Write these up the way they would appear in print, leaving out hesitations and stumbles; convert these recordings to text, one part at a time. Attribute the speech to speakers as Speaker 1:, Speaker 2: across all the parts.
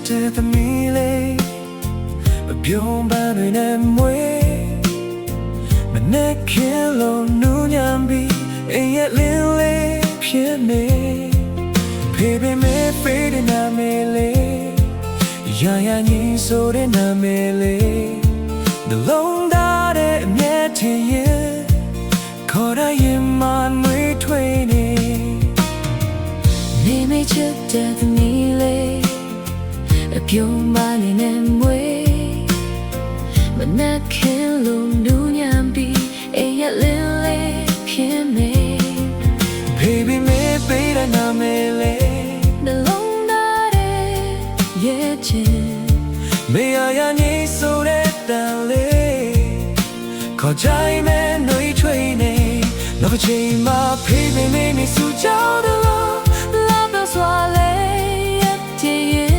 Speaker 1: တဲ့သမီးလေးမပြုံးပန်းတွေနဲ့မွေးမနဲ့ခင်လို့နူးညံပြီးအိမ်ရဲ့လင်းလေးဖြစ်နေဖေးပေမဲ့ဖေးတဲ့နာမည်လေးရာရာညီဆိုတဲ့နာမည်လေးနှလုံးသားတဲ့အမြဲထင်ရင်ခေါ်ရရင်မနှွေးထွေးနေ
Speaker 2: နေမေချစ်တဲ့သမီးလေးအပြုံးမနေနဲ့မွေးမနဲ့ခင်လို့နူးညံပြီးအိမ်ရဲ့လင်းလေးဖြစ်နေ
Speaker 1: ဖေးပေမဲ့ဖေးတဲ့နာမည်လေး
Speaker 2: နှလုံးသားတဲ့ရဲ့ချင်
Speaker 1: မေယာယာညီဆိုတဲ့တန်လေးခေါ်ကြိုင်မဲ့နှွေးထွေးနေနောက်တစ်ချိန်မှာဖေးပေမဲ့မိစုကြောင်းတယ်လို့
Speaker 2: လာတော့စွာလေးရဲ့ချင်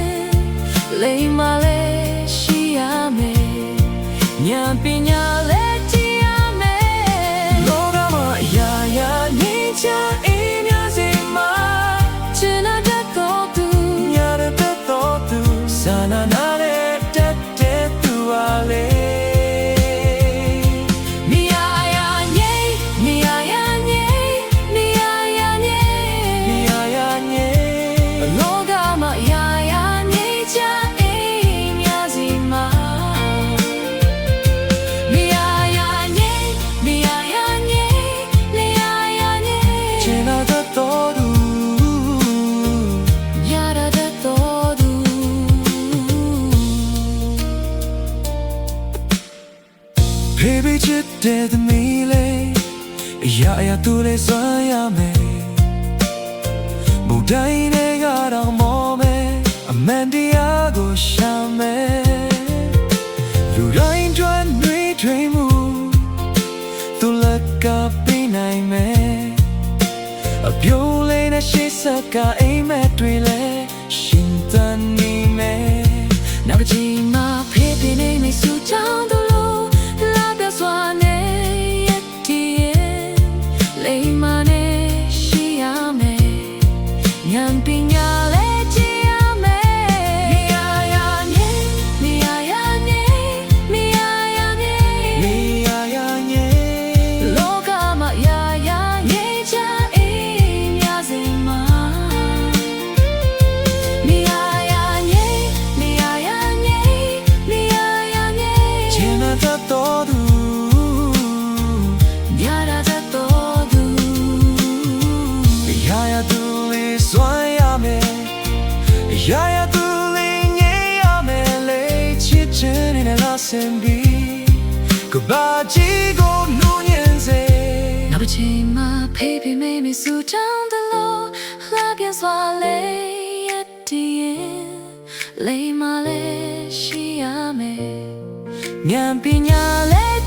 Speaker 2: လိမ္မာလေးရှိရမယ်ဉာဏ်ပညာလေးကြည့်ရမယ်
Speaker 1: လောကမှာအရာရာနေချအိမ်များစီမှာ
Speaker 2: ချင်တဲ့တော့သူ
Speaker 1: ညာတဲ့တော့သူစာနာနာတဲ့တဲ့သူအားလေးဖေးပေးချစ်တဲ့သမီးလေးအရာရာသူလေးစွမ်းရမယ်မူတိုင်းတွေကတော့မောမယ်အမှန်တရားကိုရှာမယ်လူတိုင်းတွင်နှွေးထွေးမှုသူလက်ကပေးနိုင်မယ်အပြိုးလေးနဲ့ရှေ့ဆက်ကအိမ်မက်တွေလဲရှင်သန်နေမယ်
Speaker 2: နောက်တစ်ချိန်မှာဖေးပေးနေမိစုချောင်းတို့စွာနဲ့ရတည်လိမ္မာနဲ့ရှိရမယ်ဉာဏ်ပညာလေးကြည့်ရမယ်
Speaker 1: နေရာရာနေ
Speaker 2: နေရာရာနေနေရာရာနေ
Speaker 1: နေရာရာနေ
Speaker 2: လောကမှာရာရာနေချအိမ်များစင်မှာနေရာရာနေနေရာရာနေနေရာရာနေ
Speaker 1: ချင်တဲ့တော့သူရာရာသူလေးငြိမ်းရမယ်လေချစ်ချင်နေတဲ့လားစင်ပြီးကဘာကြီးကိုနူးညံ့စေ
Speaker 2: နောက်တစ်ချိန်မှာဖေးဖေးမေးမေးစူတောင်းတယ်လို့လှပြစွာလေးရတည်လိမ္မာလေးရှိရမယ်ဉာဏ်ပညာလေး